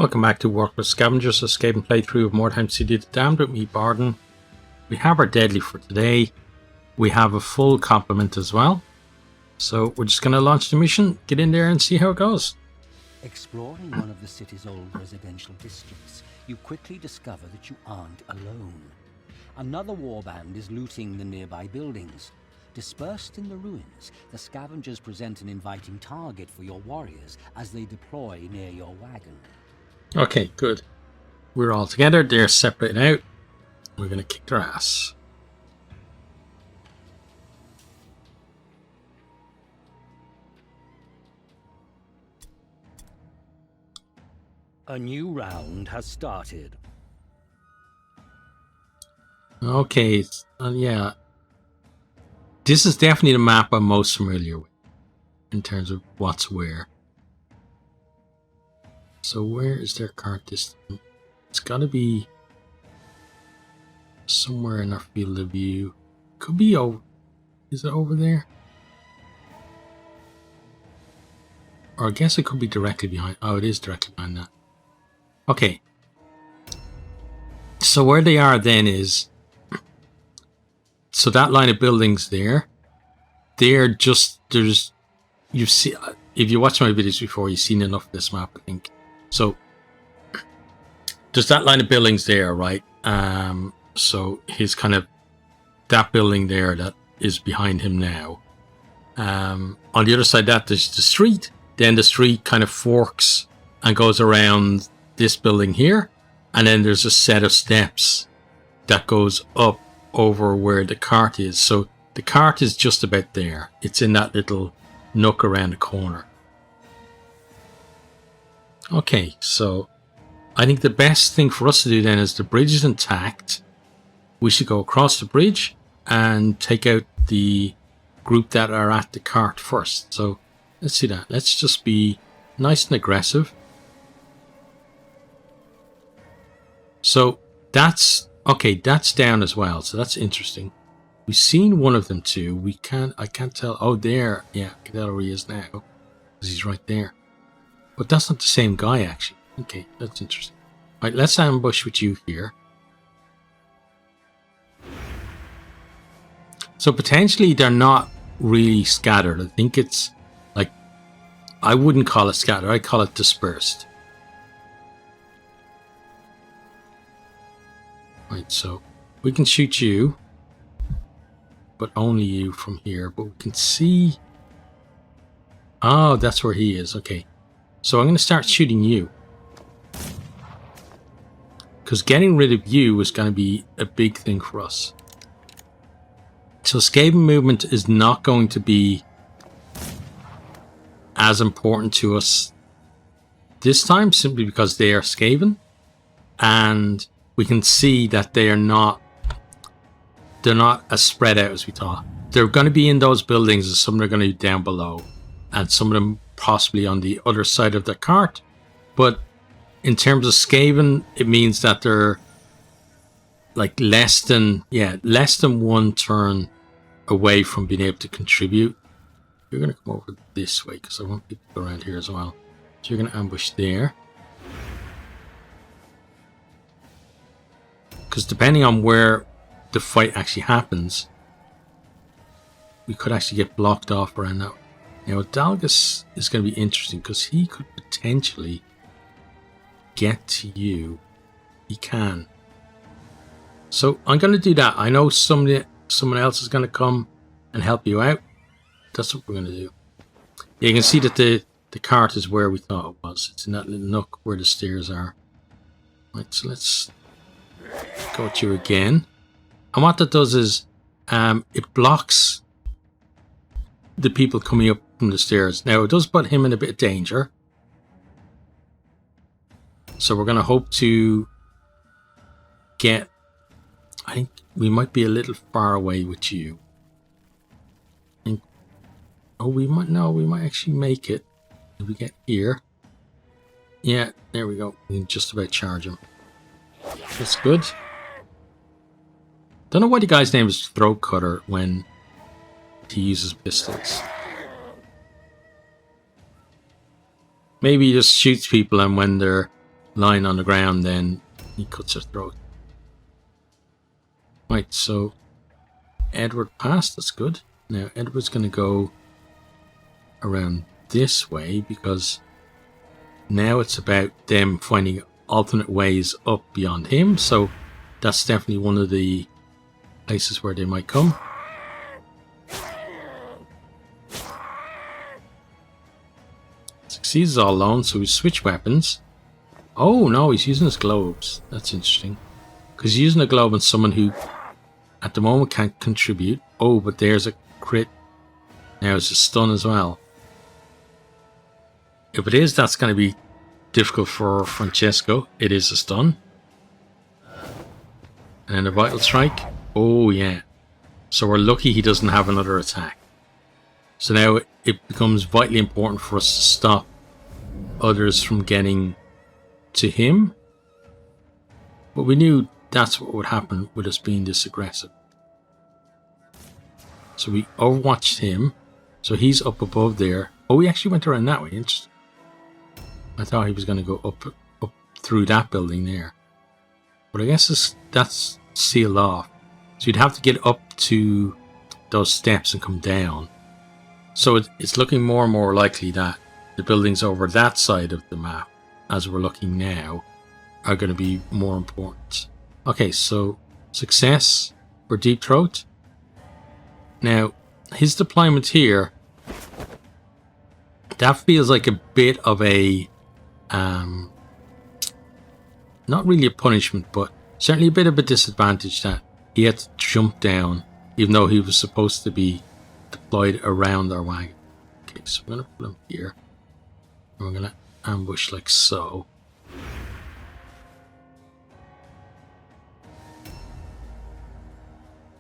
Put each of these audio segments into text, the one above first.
Welcome back to Warplock Scavengers, a Skaven playthrough of Mordheim City the Damned with me, Barden. We have our Deadly for today. We have a full complement as well. So we're just going to launch the mission, get in there and see how it goes. Exploring one of the city's old residential districts, you quickly discover that you aren't alone. Another warband is looting the nearby buildings. Dispersed in the ruins, the scavengers present an inviting target for your warriors as they deploy near your wagon. Okay, good. We're all together, they're separated out. We're going to kick their ass. A new round has started. Okay, yeah. This is definitely the map I'm most familiar with in terms of what's where. So where is their cart this time? It's got to be somewhere in our field of view. Could be over. Is it over there? Or I guess it could be directly behind. Oh, it is directly behind that. Okay. So where they are then is... So that line of buildings there. They're just... There's... You see... If you watch my videos before, you've seen enough of this map, I think. So, there's that line of buildings there, right? So his kind of, that building there that is behind him now. On the other side of that, there's the street. Then the street kind of forks and goes around this building here. And then there's a set of steps that goes up over where the cart is. So the cart is just about there. It's in that little nook around the corner. Okay, so I think the best thing for us to do then is the bridge is intact. We should go across the bridge and take out the group that are at the cart first. So let's see that. Let's just be nice and aggressive. So that's okay. That's down as well. So that's interesting. We've seen one of them too. I can't tell. Oh, there. Yeah, I can tell where he is now because he's right there. But that's not the same guy, actually. Okay, that's interesting. All right, let's ambush with you here. So potentially they're not really scattered. I think it's like, I wouldn't call it scattered. I'd call it dispersed. Right, so we can shoot you, but only you from here. But we can see... Oh, that's where he is. Okay. So I'm going to start shooting you. Because getting rid of you is going to be a big thing for us. So Skaven movement is not going to be as important to us this time, simply because they are Skaven. And we can see that they're not as spread out as we thought. They're going to be in those buildings, and some are going to be down below. And some of them possibly on the other side of the cart. But in terms of Skaven, it means that they're like less than one turn away from being able to contribute. You're going to come over this way because I want people around here as well. So you're going to ambush there. Because depending on where the fight actually happens, we could actually get blocked off around that. Now, Dalgus is going to be interesting because he could potentially get to you. He can. So I'm going to do that. I know someone else is going to come and help you out. That's what we're going to do. Yeah, you can see that the cart is where we thought it was. It's in that little nook where the stairs are. Right, so let's go at you again. And what that does is it blocks the people coming up from the stairs. Now, it does put him in a bit of danger. So we're going to hope to get... I think we might be a little far away with you. We might actually make it. If we get here. Yeah, there we go. We can just about charge him. That's good. Don't know why the guy's name is Throat Cutter when he uses pistols. Maybe he just shoots people, and when they're lying on the ground, then he cuts her throat. Right, so Edward passed, that's good. Now Edward's going to go around this way because now it's about them finding alternate ways up beyond him, so that's definitely one of the places where they might come. Succeeds all alone, so we switch weapons. Oh no, he's using his globes. That's interesting. Because he's using a globe on someone who at the moment can't contribute. Oh, but there's a crit. Now it's a stun as well. If it is, that's going to be difficult for Francesco. It is a stun. And then a vital strike. Oh yeah. So we're lucky he doesn't have another attack. So now it becomes vitally important for us to stop others from getting to him. But we knew that's what would happen with us being this aggressive. So we overwatched him. So he's up above there. Oh, he actually went around that way. Interesting. I thought he was going to go up through that building there. But I guess that's sealed off. So you'd have to get up to those steps and come down. So it's looking more and more likely that the buildings over that side of the map, as we're looking now, are going to be more important. Okay, so success for Deep Throat. Now, his deployment here, that feels like a bit of a, not really a punishment, but certainly a bit of a disadvantage that he had to jump down, even though he was supposed to be deployed around our wagon. Okay, so I'm going to put him here. And we're going to ambush like so.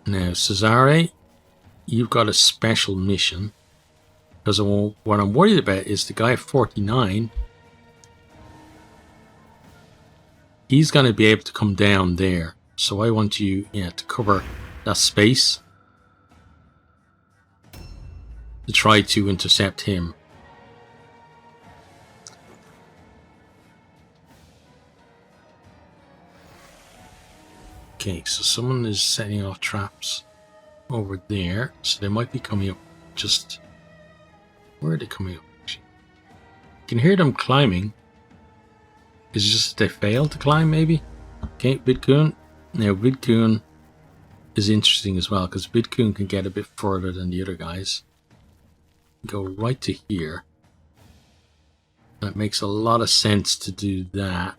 Now, Cesare, you've got a special mission. Because what I'm worried about is the guy at 49. He's going to be able to come down there. So I want you to cover that space. To try to intercept him. Okay, so someone is setting off traps over there. So they might be coming up just... Where are they coming up? Actually? You can hear them climbing. Is it just that they failed to climb, maybe? Okay, Vidkun. Now, Vidkun is interesting as well, because Vidkun can get a bit further than the other guys. Go right to here. That makes a lot of sense to do that.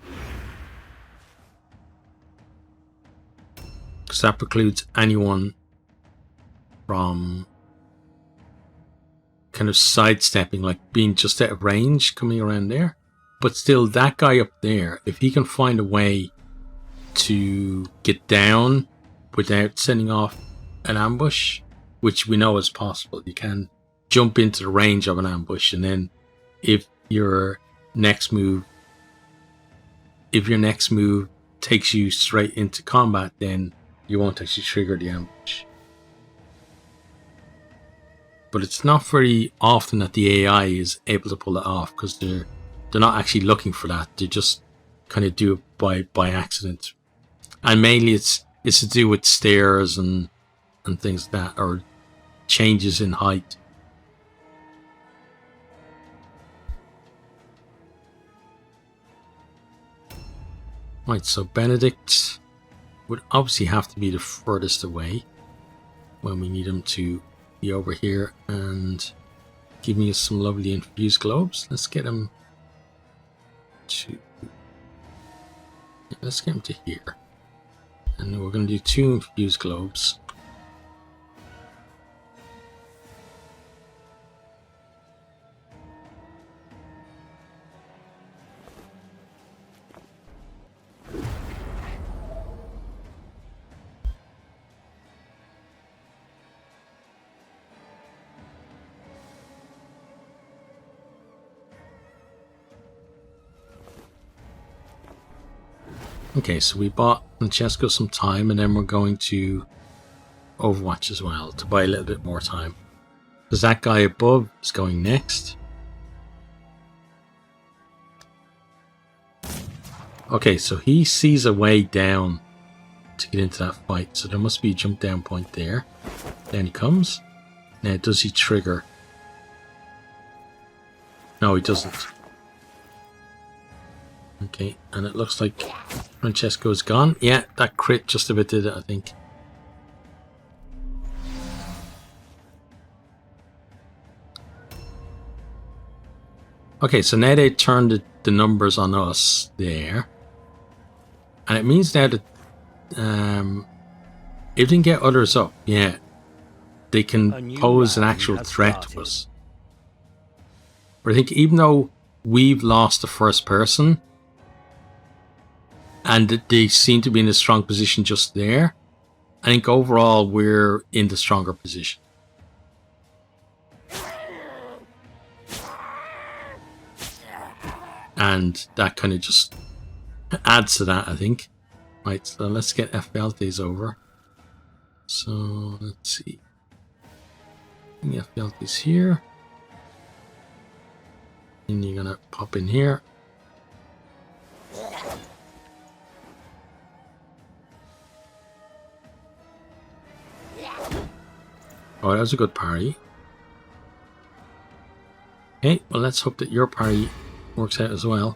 Because that precludes anyone from kind of sidestepping, like being just out of range, coming around there. But still, that guy up there, if he can find a way to get down without sending off an ambush, which we know is possible, you can jump into the range of an ambush, and then if your next move takes you straight into combat, then you won't actually trigger the ambush. But it's not very often that the AI is able to pull it off, because they're not actually looking for that. They just kind of do it by accident, and mainly it's to do with stairs and things like that, or changes in height. Right, so Benedict would obviously have to be the furthest away when we need him to be over here and give me some lovely infused globes. Let's get him to... let's get him to here. And we're going to do 2 infused globes. Okay, so we bought Francesco some time, and then we're going to Overwatch as well to buy a little bit more time. Because that guy above is going next. Okay, so he sees a way down to get into that fight. So there must be a jump down point there. Down he comes. Now, does he trigger? No, he doesn't. Okay, and it looks like Francesco's gone. Yeah, that crit just about did it, I think. Okay, so now they turned the numbers on us there. And it means now that if they can get others up, yeah, they can pose an actual threat to us. But I think even though we've lost the first person, and they seem to be in a strong position just there, I think overall we're in the stronger position. And that kind of just adds to that, I think. Right, so let's get Ephialtes over. So, let's see. Ephialtes here. And you're gonna pop in here. Oh, that was a good parry. Okay, well let's hope that your parry works out as well.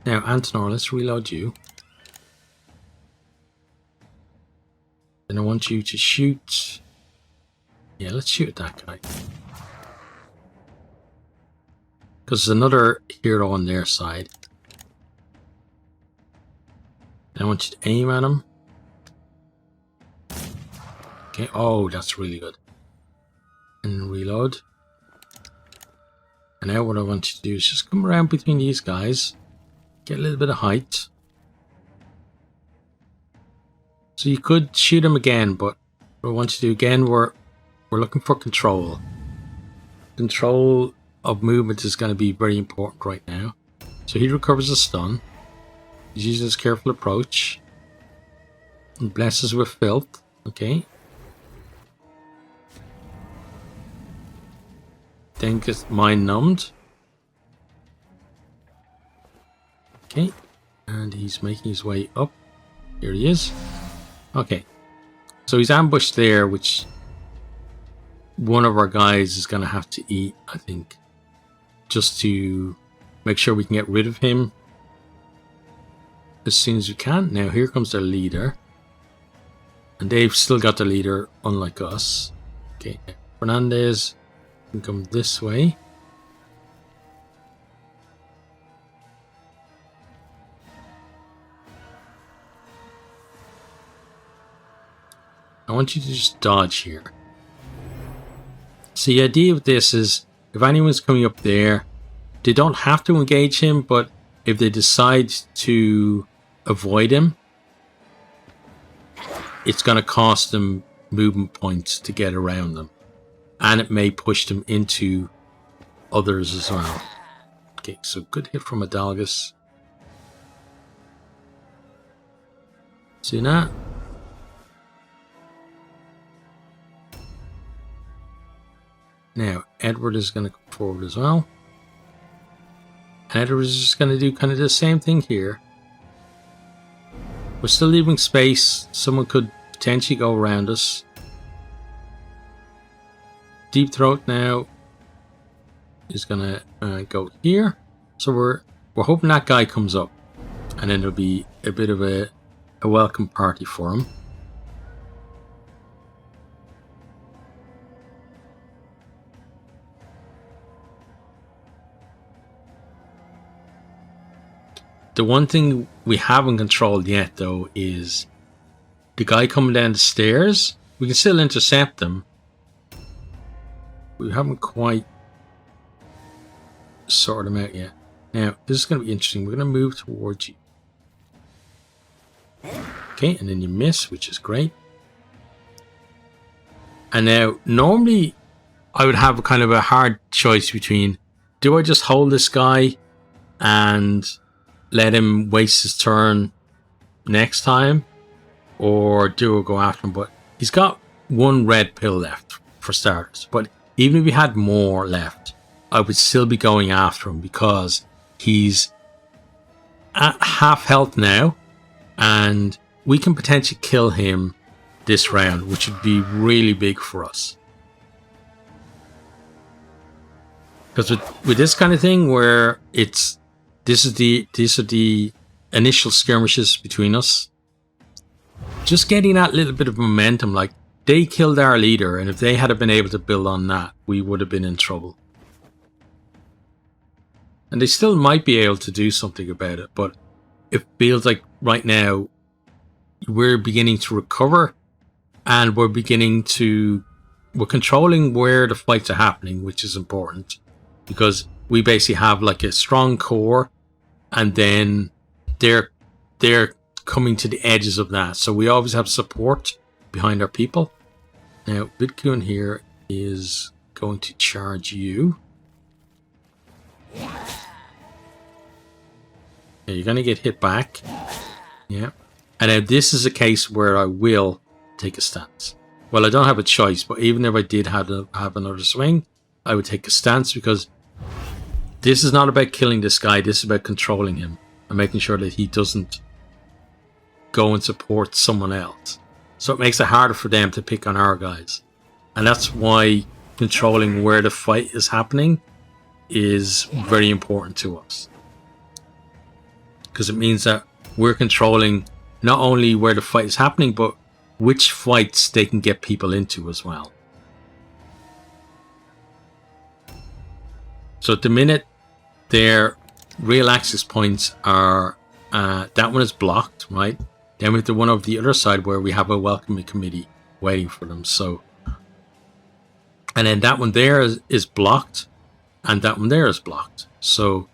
Now, Antonor, let's reload you. Then I want you to shoot. Yeah, let's shoot at that guy. Because there's another hero on their side. I want you to aim at him. Okay, oh, that's really good. And reload. And now what I want you to do is just come around between these guys. Get a little bit of height. So you could shoot him again, but what I want you to do again, we're looking for control. Control of movement is going to be very important right now. So he recovers a stun. He's using his careful approach. And blesses with filth. Okay. Then gets mind numbed. Okay. And he's making his way up. Here he is. Okay. So he's ambushed there, which one of our guys is going to have to eat, I think. Just to make sure we can get rid of him as soon as we can. Now here comes their leader. And they've still got the leader, unlike us. Okay. Fernandez can come this way. I want you to just dodge here. So the idea of this is, if anyone's coming up there, they don't have to engage him, but if they decide to avoid him, it's going to cost them movement points to get around them. And it may push them into others as well. Okay, so good hit from Adalgus. See that? Now, Edward is going to come forward as well. And Edward is just going to do kind of the same thing here. We're still leaving space. Someone could potentially go around us. Deep Throat now is going to go here. So we're hoping that guy comes up. And then there'll be a bit of a welcome party for him. The one thing we haven't controlled yet, though, is the guy coming down the stairs. We can still intercept them. We haven't quite sorted him out yet. Now, this is going to be interesting. We're going to move towards you. Okay, and then you miss, which is great. And now, normally, I would have kind of a hard choice between, do I just hold this guy and let him waste his turn next time, or do I go after him? But he's got one red pill left for starters. But even if he had more left, I would still be going after him because he's at half health now, and we can potentially kill him this round, which would be really big for us. Because with this kind of thing, where these are the initial skirmishes between us, just getting that little bit of momentum, like they killed our leader, and if they had been able to build on that, we would have been in trouble. And they still might be able to do something about it, but it feels like right now we're beginning to recover, and we're controlling where the fights are happening, which is important, because we basically have like a strong core, and then they're coming to the edges of that. So we always have support behind our people. Now, Vidkun here is going to charge you. Yeah, you're going to get hit back. Yeah. And now this is a case where I will take a stance. Well, I don't have a choice, but even if I did have another swing, I would take a stance, because this is not about killing this guy. This is about controlling him and making sure that he doesn't go and support someone else. So it makes it harder for them to pick on our guys. And that's why controlling where the fight is happening is very important to us. Because it means that we're controlling not only where the fight is happening, but which fights they can get people into as well. So at the minute, their real access points are, that one is blocked, right? Then we have the one over the other side where we have a welcoming committee waiting for them. So, and then that one there is blocked, and that one there is blocked. So,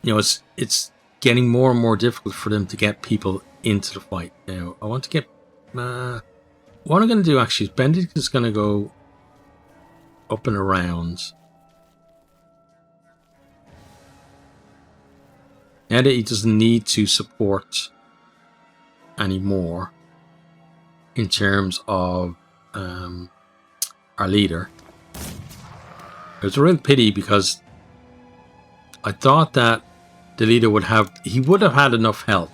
you know, it's getting more and more difficult for them to get people into the fight. Now, I want to get... what I'm going to do actually is Benedict is going to go up and around. Now that he doesn't need to support anymore in terms of our leader. It was a real pity, because I thought that the leader would have had enough health,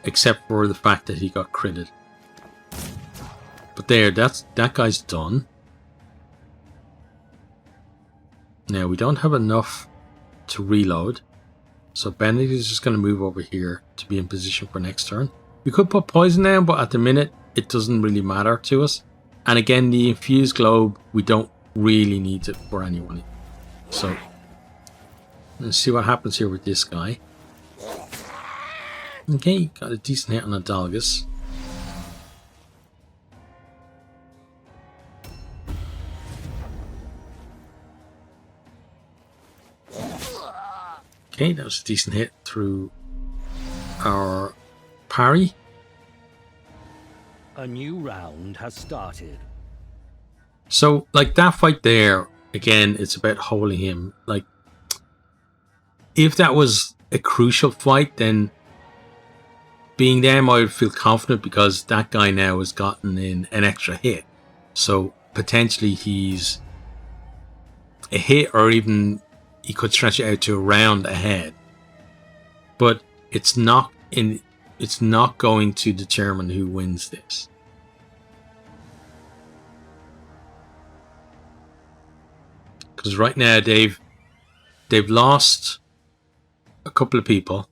except for the fact that he got critted. But there, that guy's done. Now we don't have enough to reload, so Benedict is just going to move over here to be in position for next turn. We could put poison down, but at the minute it doesn't really matter to us. And again, the infused globe, we don't really need it for anyone. So let's see what happens here with this guy. Okay, got a decent hit on a Dalgus. Okay, that was a decent hit through our parry. A new round has started. So, like, that fight there, again, it's about holding him. Like, if that was a crucial fight, then being them, I would feel confident, because that guy now has gotten in an extra hit. So, potentially he's a hit, or even he could stretch it out to a round ahead. But it's not going to determine who wins this. Because right now they've lost a couple of people,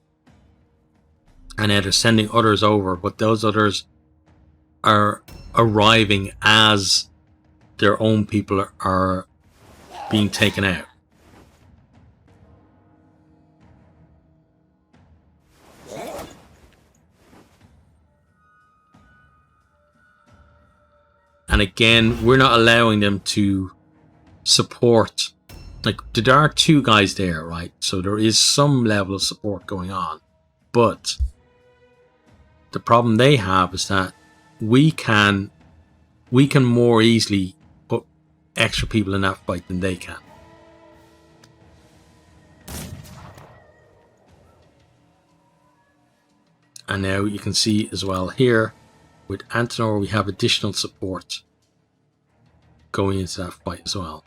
and now they're sending others over, but those others are arriving as their own people are being taken out. And again, we're not allowing them to support. Like, there are two guys there, right? So there is some level of support going on. But the problem they have is that we can more easily put extra people in that fight than they can. And now you can see as well here, with Antenor, we have additional support going into that fight as well.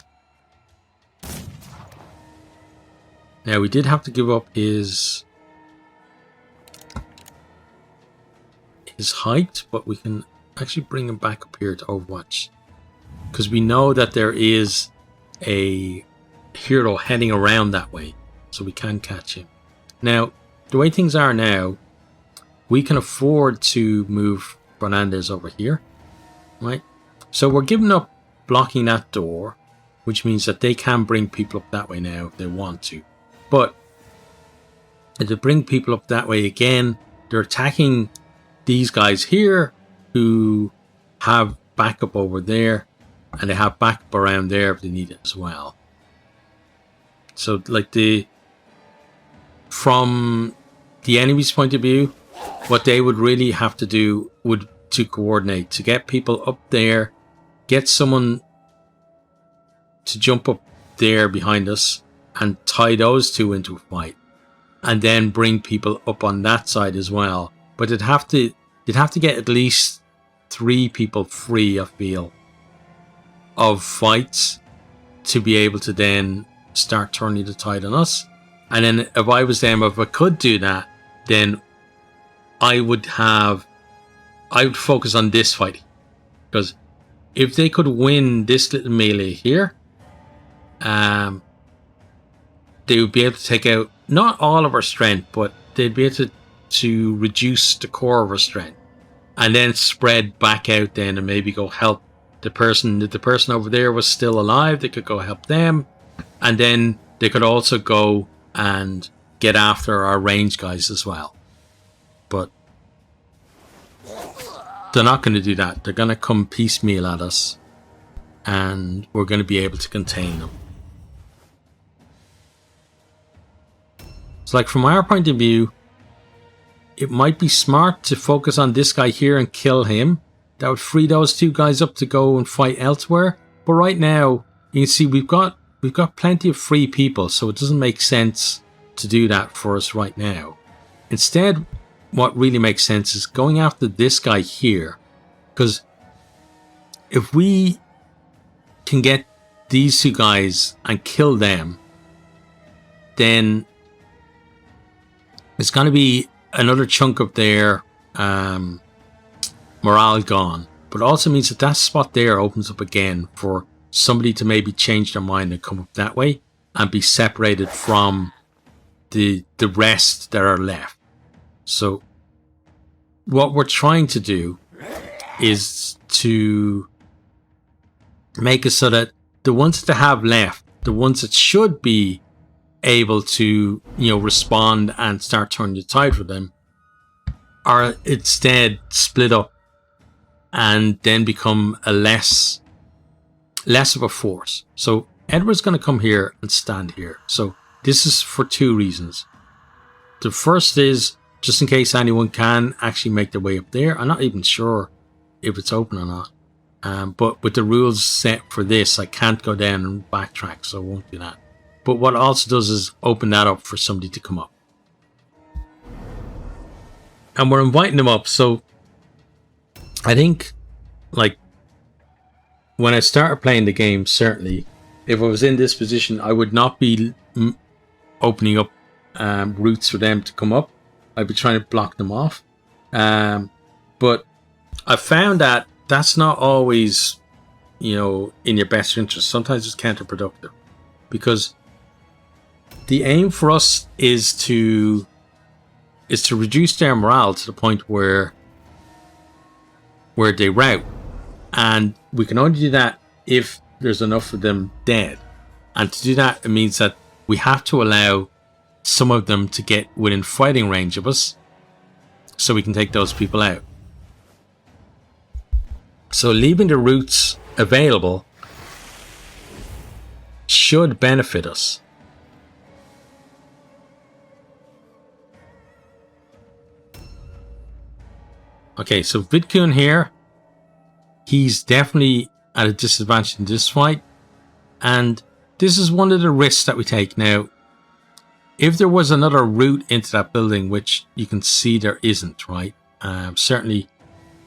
Now, we did have to give up his height, but we can actually bring him back up here to Overwatch. Because we know that there is a hero heading around that way, so we can catch him. Now, the way things are now, we can afford to move Fernandez over here, right? So we're giving up blocking that door, which means that they can bring people up that way now if they want to. But if they bring people up that way again, they're attacking these guys here who have backup over there, and they have backup around there if they need it as well. So like from the enemy's point of view, what they would really have to do would to coordinate, to get people up there, get someone to jump up there behind us and tie those two into a fight, and then bring people up on that side as well. But they'd have to get at least 3 people free, I feel, of fights to be able to then start turning the tide on us. And then if I was them, if I could do that, then I would focus on this fight, because if they could win this little melee here, they would be able to take out not all of our strength, but they'd be able to reduce the core of our strength, and then spread back out then and maybe go help the person. If the person over there was still alive, they could go help them, and then they could also go and get after our range guys as well. But they're not going to do that. They're going to come piecemeal at us, and we're going to be able to contain them. So like from our point of view, it might be smart to focus on this guy here and kill him. That would free those 2 guys up to go and fight elsewhere. But right now, you can see we've got plenty of free people, so it doesn't make sense to do that for us right now. Instead, what really makes sense is going after this guy here, because if we can get these 2 guys and kill them, then it's going to be another chunk of their morale gone. But it also means that that spot there opens up again for somebody to maybe change their mind and come up that way and be separated from the rest that are left. So what we're trying to do is to make it so that the ones that they have left, the ones that should be able to, respond and start turning the tide for them, are instead split up and then become a less of a force. So Edward's going to come here and stand here. So this is for 2 reasons. The first is just in case anyone can actually make their way up there. I'm not even sure if it's open or not. But with the rules set for this, I can't go down and backtrack, so I won't do that. But what it also does is open that up for somebody to come up. And we're inviting them up, so I think, like, when I started playing the game, certainly, if I was in this position, I would not be opening up routes for them to come up. I'd be trying to block them off. But I found that that's not always, in your best interest. Sometimes it's counterproductive, because the aim for us is to reduce their morale to the point where they rout, and we can only do that if there's enough of them dead. And to do that, it means that we have to allow some of them to get within fighting range of us, so we can take those people out. So leaving the routes available should benefit us. Okay, so Vidkun here, he's definitely at a disadvantage in this fight, and this is one of the risks that we take. Now, if there was another route into that building, which you can see there isn't, right? Certainly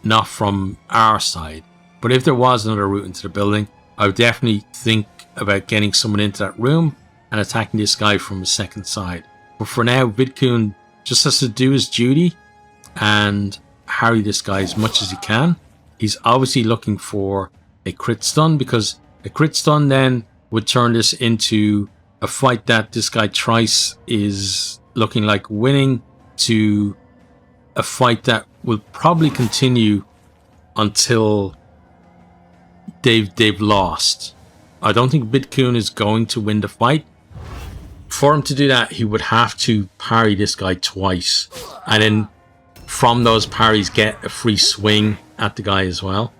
not from our side, but if there was another route into the building, I would definitely think about getting someone into that room and attacking this guy from the second side. But for now, Vidkun just has to do his duty and harry this guy as much as he can. He's obviously looking for a crit stun, because a crit stun then would turn this into a fight that this guy Trice is looking like winning, to a fight that will probably continue until they've lost. I don't think Vidkun is going to win the fight. For him to do that, he would have to parry this guy twice, and then from those parries get a free swing at the guy as well.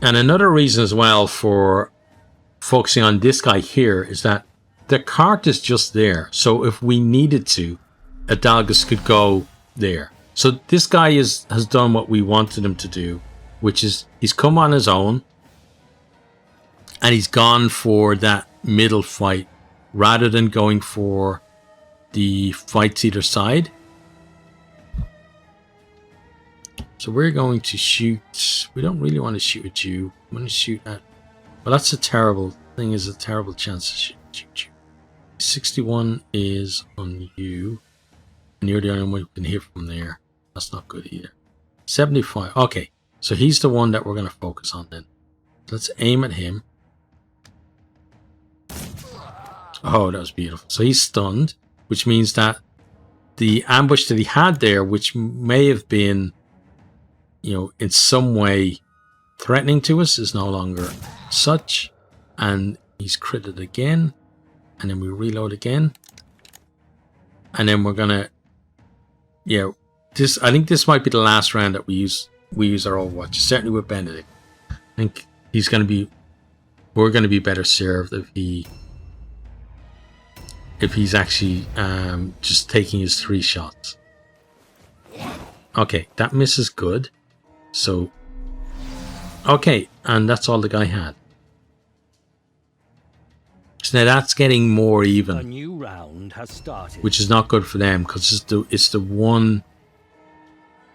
And another reason as well for focusing on this guy here is that the cart is just there. So if we needed to, Adalgus could go there. So this guy has done what we wanted him to do, which is he's come on his own and he's gone for that middle fight rather than going for the fights either side. So we're going to shoot. We don't really want to shoot at you. I'm going to shoot at... Well, that's a terrible thing. Is a terrible chance to shoot you. 61 is on you. And you're the only one who can hit from there. That's not good either. 75. Okay. So he's the one that we're going to focus on then. Let's aim at him. Oh, that was beautiful. So he's stunned, which means that the ambush that he had there, which may have been, you know, in some way threatening to us, is no longer such. And he's critted again. And then we reload again. And then we're gonna, yeah, this, I think this might be the last round that we use our Overwatch. Certainly with Benedict. I think he's gonna be, we're gonna be better served if he's actually just taking his 3 shots. Okay, that misses good. So, okay, and that's all the guy had. So now that's getting more even. A new round has started. Which is not good for them, because it's the one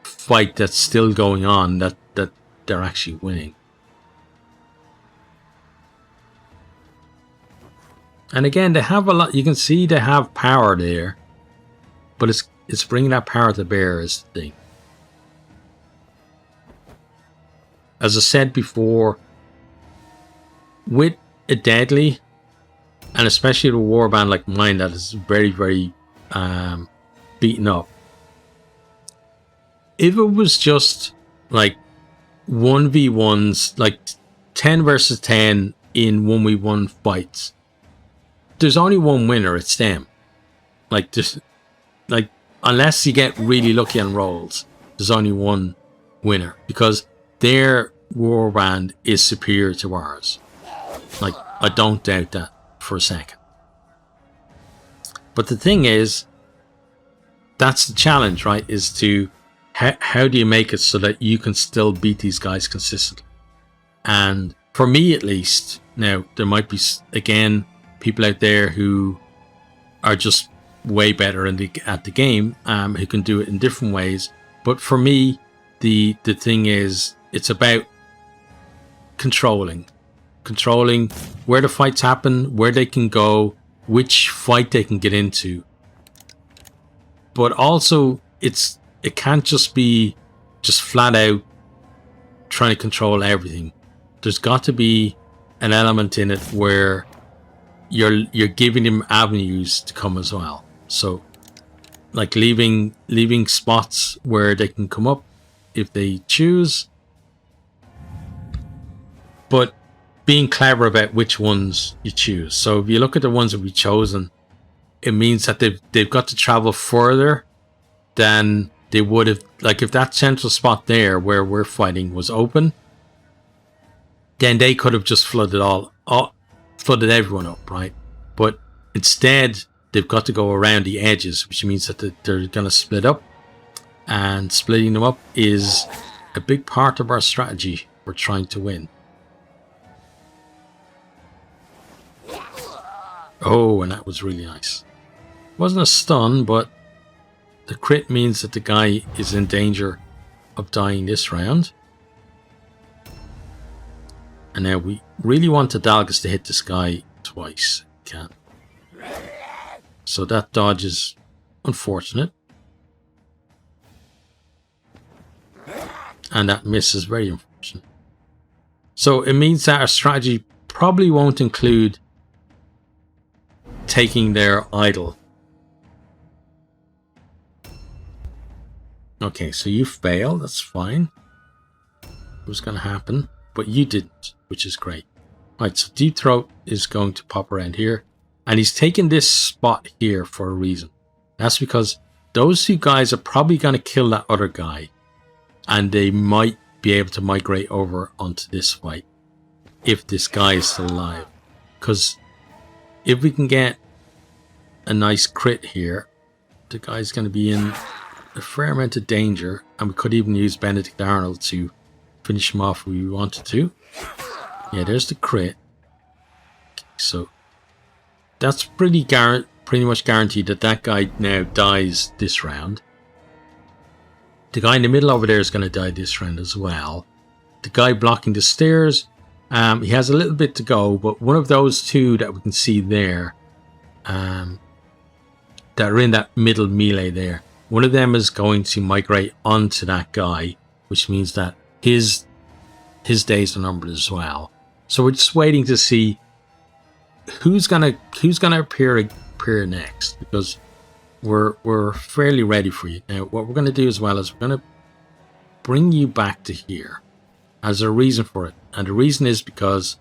fight that's still going on that they're actually winning. And again, they have a lot. You can see they have power there, but it's bringing that power to bear is the thing. As I said before, with a Deadly, and especially the Warband like mine that is very, very beaten up, if it was just like 1v1s, like 10 versus 10 in 1v1 fights, there's only one winner, it's them. Like, just, like, unless you get really lucky on rolls, there's only one winner, because their Warband is superior to ours. Like, I don't doubt that for a second. But the thing is, that's the challenge, right? Is to, how do you make it so that you can still beat these guys consistently? And for me at least, now, there might be, again, people out there who are just way better at the game, who can do it in different ways. But for me, the thing is, it's about controlling where the fights happen, where they can go, which fight they can get into. But also, it can't just be just flat out trying to control everything. There's got to be an element in it where you're giving them avenues to come as well. So, like leaving spots where they can come up if they choose, but being clever about which ones you choose. So if you look at the ones that we've chosen, it means that they've got to travel further than they would have. Like if that central spot there where we're fighting was open, then they could have just flooded everyone up, right? But instead, they've got to go around the edges, which means that they're going to split up, and splitting them up is a big part of our strategy. We're trying to win. Oh, and that was really nice. Wasn't a stun, but the crit means that the guy is in danger of dying this round. And now we really want the Dalgus to hit this guy twice. Can't. So that dodge is unfortunate. And that miss is very unfortunate. So it means that our strategy probably won't include taking their idol. Okay, so you failed. That's fine. It was going to happen. But you didn't, which is great. Right, so Deep Throat is going to pop around here. And he's taken this spot here for a reason. That's because those two guys are probably going to kill that other guy. And they might be able to migrate over onto this fight. If this guy is still alive. Because if we can get a nice crit here, the guy's going to be in a fair amount of danger. And we could even use Benedict Arnold to finish him off if we wanted to. Yeah, there's the crit. So that's pretty much guaranteed that that guy now dies this round. The guy in the middle over there is going to die this round as well. The guy blocking the stairs, he has a little bit to go, but one of those two that we can see there, that are in that middle melee there, one of them is going to migrate onto that guy, which means that his days are numbered as well. So we're just waiting to see who's gonna appear next, because we're fairly ready for you. Now what we're gonna do as well is we're gonna bring you back to here as a reason for it. And the reason is because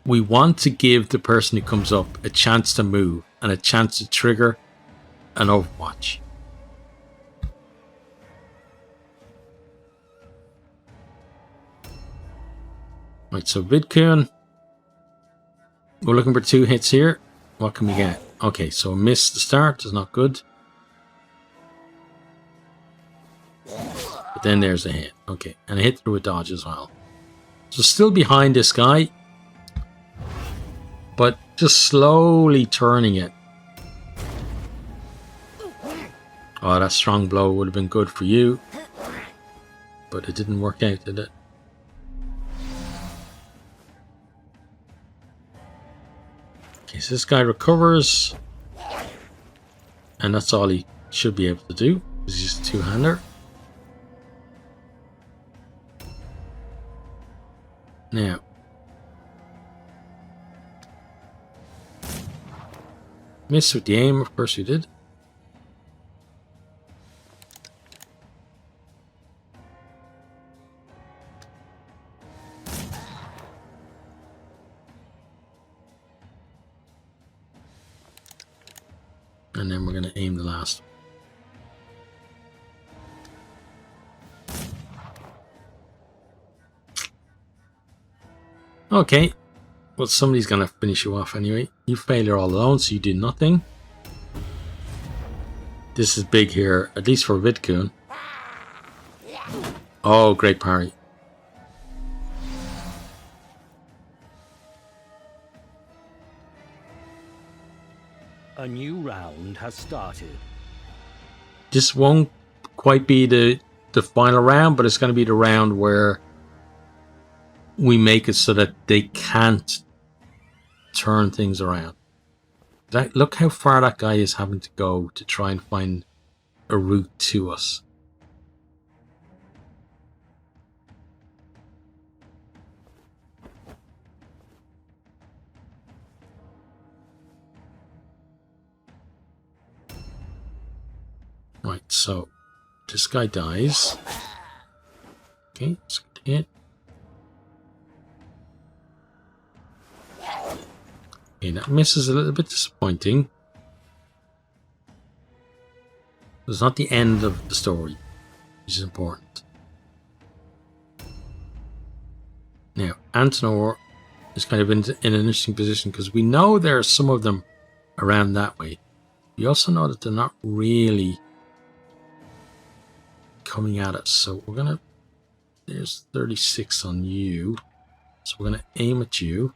we want to give the person who comes up a chance to move and a chance to trigger an Overwatch. Right, so Vidkun, we're looking for 2 hits here. What can we get? Okay, so a miss to start is not good. But then there's a hit. Okay, and a hit through a dodge as well. So still behind this guy, but just slowly turning it. Oh, that strong blow would have been good for you. But it didn't work out, did it? Okay, so this guy recovers. And that's all he should be able to do. He's just a two-hander. Now. Miss with the aim, of course we did. And then we're going to aim the last. Okay. Well, somebody's going to finish you off anyway. You failure all alone, so you do nothing. This is big here, at least for Vidkun. Oh, great parry. A new round has started. This won't quite be the final round, but it's going to be the round where we make it so that they can't turn things around. Look how far that guy is having to go to try and find a route to us. Right, so this guy dies. Okay, let's get hit. Okay, that miss is a little bit disappointing. It's not the end of the story, which is important. Now, Antenor is kind of in an interesting position because we know there are some of them around that way. We also know that they're not really coming at us, so we're gonna, there's 36 on you, so we're gonna aim at you.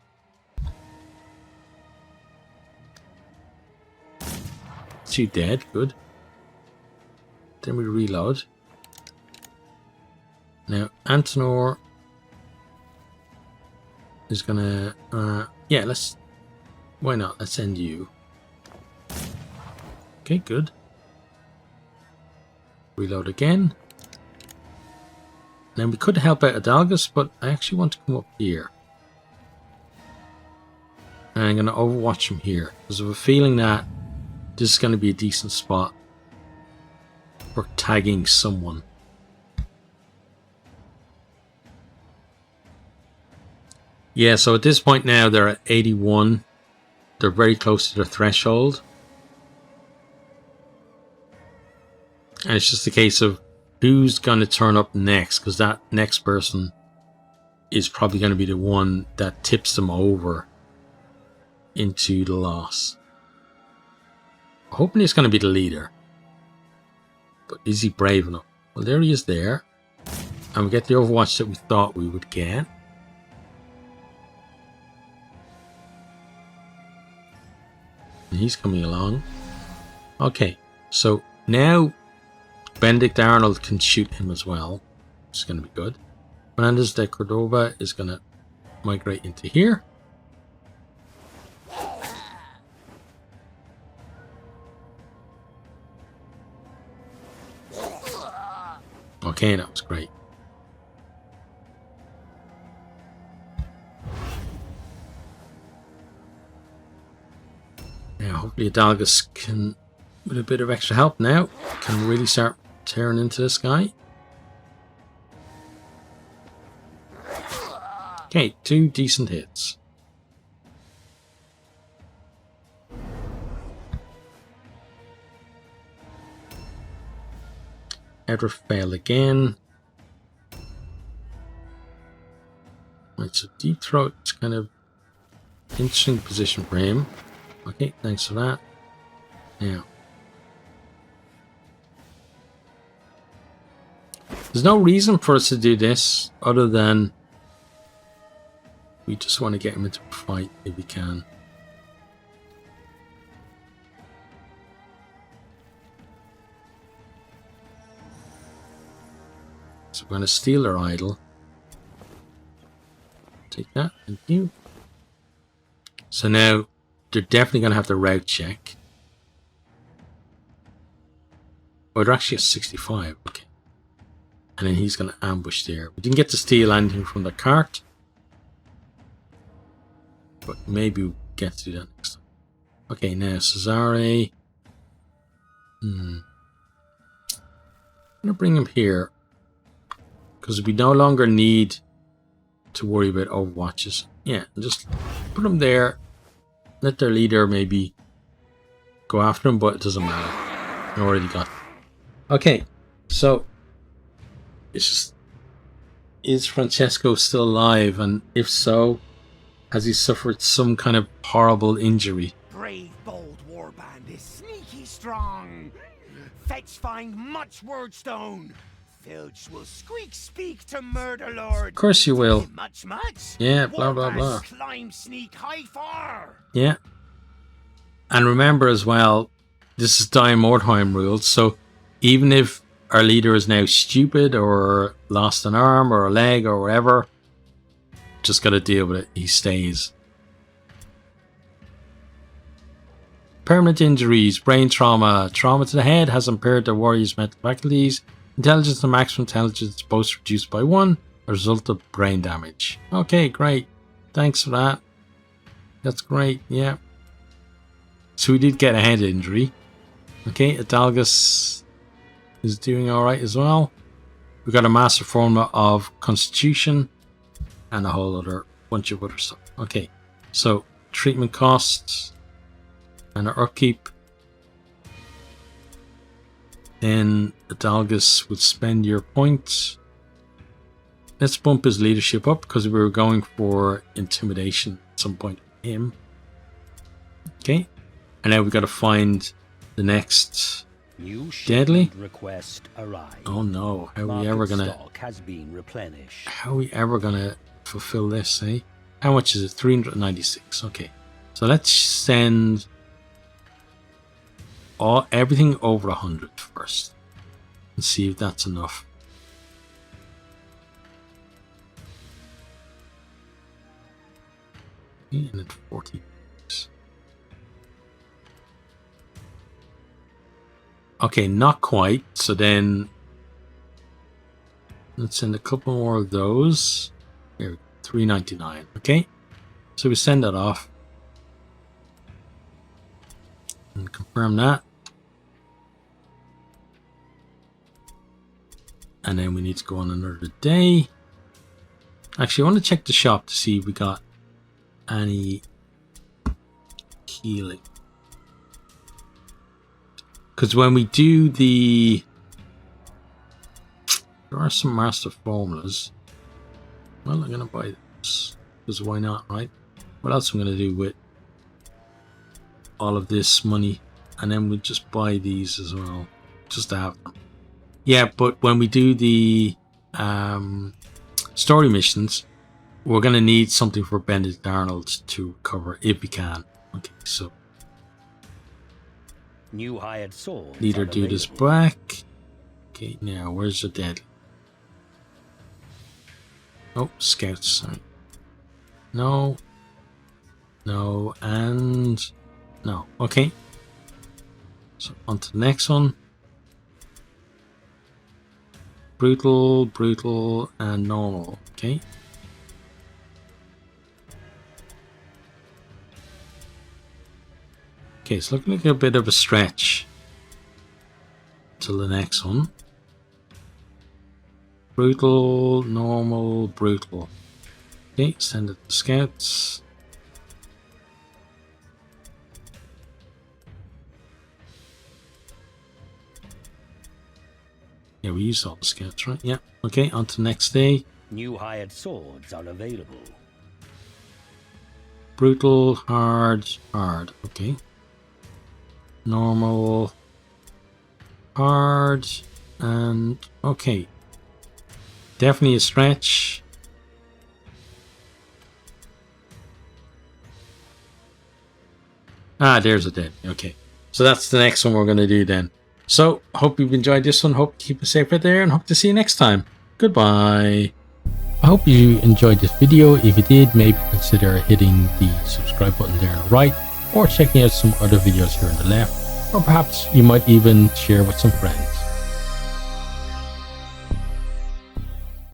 Two dead, good. Then we reload. Now, Antenor is gonna, yeah, why not? Let's send you. Okay, good. Reload again. Now, we could help out Adalgus, but I actually want to come up here. And I'm going to overwatch him here, because I have a feeling that this is going to be a decent spot for tagging someone. Yeah, so at this point now they're at 81. They're very close to their threshold. And it's just a case of who's going to turn up next, because that next person is probably going to be the one that tips them over into the loss. I'm hoping it's going to be the leader. But is he brave enough? Well, there he is there. And we get the overwatch that we thought we would get. And he's coming along. Okay, so now Benedict Arnold can shoot him as well. Which is going to be good. Fernandez de Cordova is going to migrate into here. Okay, that was great. Now, hopefully Adalgus can, with a bit of extra help now, can really start tearing into this guy. Okay, 2 decent hits. Edward failed again. Right, so Deep Throat's kind of interesting position for him. Okay, thanks for that. Now, there's no reason for us to do this other than we just want to get him into a fight if we can. So we're going to steal their idol. Take that, thank you. So now they're definitely going to have the route check. Oh, they're actually at 65. Okay. And then he's going to ambush there. We didn't get to steal anything from the cart. But maybe we'll get to do that next time. Okay, now Cesare. I'm going to bring him here. Because we no longer need to worry about overwatches. Yeah, just put them there. Let their leader maybe go after him, but it doesn't matter. I already got it. Okay, so it's just, is Francesco still alive? And if so, has he suffered some kind of horrible injury? Brave, bold Warband is sneaky strong. Fetch find much wordstone. Filch will squeak speak to murder lord. Of course you will. Much. Yeah, blah blah blah. Climb sneak high far. Yeah. And remember as well, this is Die Mordheim rules, so even if our leader is now stupid or lost an arm or a leg or whatever, just gotta deal with it. He stays. Permanent injuries, brain trauma. Trauma to the head has impaired the warrior's mental faculties. Intelligence to maximum intelligence both reduced by 1 as a result of brain damage. Okay, great. Thanks for that. That's great, yeah. So we did get a head injury. Okay, Adalgus is doing alright as well. We got a master formula of Constitution and a whole other bunch of other stuff. Okay, so treatment costs and our upkeep. Then Adalgus would spend your points. Let's bump his leadership up because we were going for intimidation at some point with him. Okay, and now we got to find the next Deadly. Request arrived. Oh no! How are we ever gonna? Has been replenished. How are we ever gonna fulfill this? Eh? How much is it? 396. Okay, so let's send everything over 100 first and see if that's enough. And then 40. Okay, not quite. So then let's send a couple more of those. Here, 399. Okay, so we send that off and confirm that. And then we need to go on another day. Actually, I want to check the shop to see if we got any healing. Because when we do the... There are some master formulas. Well, I'm going to buy this. Because why not, right? What else am I going to do with all of this money? And then we just buy these as well. Just to have them. Yeah, but when we do the story missions, we're going to need something for Benedict Arnold to cover if we can. Okay, so New hired swords. leader dude is back. Okay, now where's the dead? Oh, scouts. Sorry. No. No, and no. Okay. So on to the next one. Brutal, brutal, and normal. Okay. Okay, it's looking like a bit of a stretch till the next one. Brutal, normal, brutal. Okay, send it to scouts. Yeah, we used all the scouts, right? Yeah. Okay, on to the next day. New hired swords are available. Brutal, hard, hard. Okay. Normal, hard, and okay. Definitely a stretch. Ah, there's a dead. Okay. So that's the next one we're going to do then. So, hope you've enjoyed this one. Hope you keep it safe out there and hope to see you next time. Goodbye. I hope you enjoyed this video. If you did, maybe consider hitting the subscribe button there on the right, or checking out some other videos here on the left, or perhaps you might even share with some friends.